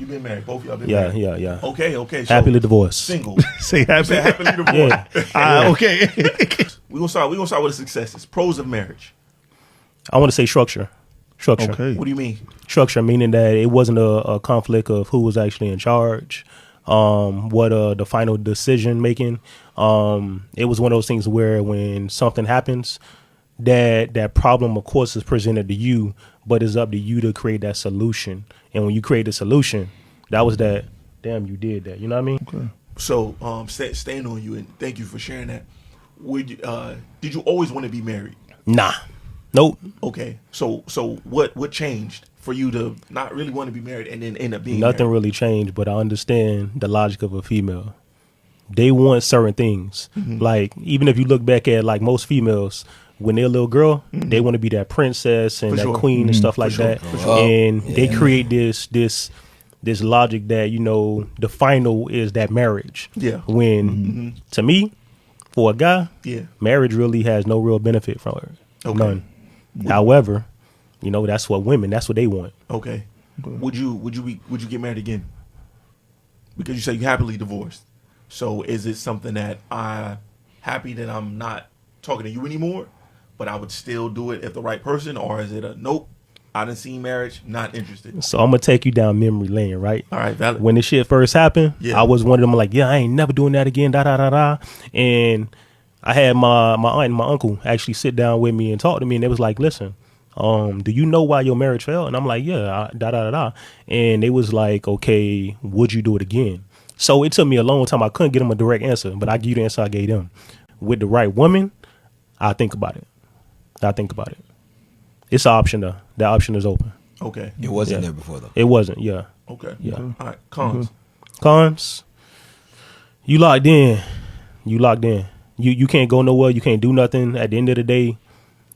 You've been married. Both of y'all been married. Yeah. Okay. So Happily divorced. Single. Say happy. Happily divorced. Okay. We're gonna start with the successes. Pros of marriage. I want to say structure. Okay. What do you mean? Structure, meaning that it wasn't a conflict of who was actually in charge, what the final decision making. It was one of those things where when something happens, that problem, of course, is presented to you, but it's up to you to create that solution. And when you create a solution, that was that, damn, you did that. You know what I mean? Okay. So, staying on you, and thank you for sharing that. Did you always want to be married? Nah. Nope. Okay. So what changed for you to not really want to be married and then end up being Nothing married? really changed, but I understand the logic of a female. They want certain things. Like, even if you look back at, like, most females, when they're a little girl, they want to be that princess and For that sure. queen and stuff like that. And they create this logic that, you know, the final is that marriage. Yeah. When, to me, for a guy, marriage really has no real benefit from her. Okay. None. However, you know, that's what they want. Okay. Would you get married again? Because you say you happily divorced. So is it something that I'm happy that I'm not talking to you anymore, but I would still do it if the right person, or is it a nope, I done seen marriage, not interested? So I'm gonna take you down memory lane, right? All right, valid. When this shit first happened, Yeah. I was one of them like, yeah, I ain't never doing that again, da. And I had my aunt and my uncle actually sit down with me and talk to me, and they was like, listen, do you know why your marriage failed? And I'm like, yeah, da. And they was like, okay, would you do it again? So it took me a long time. I couldn't get them a direct answer, but I give you the answer I gave them. With the right woman, I think about it. It's an option though. That option is open. Okay. It wasn't there before though. It wasn't, yeah. Okay. Yeah. All right. Cons. Cons, you locked in. You can't go nowhere. You can't do nothing. At the end of the day,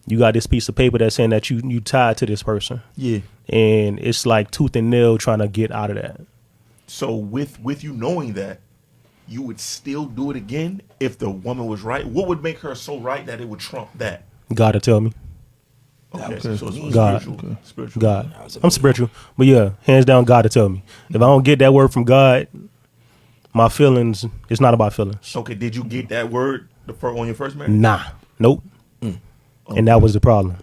you got this piece of paper that's saying that you tied to this person. Yeah. And it's like tooth and nail trying to get out of that. So with you knowing that, you would still do it again if the woman was right? What would make her so right that it would trump that? God to tell me. Okay, so it's God. spiritual. Spiritual. God. I'm spiritual. But yeah, hands down, God to tell me. If I don't get that word from God, my feelings, it's not about feelings. Okay, did you get that word on your first marriage? Nah. Nope. And that was the problem.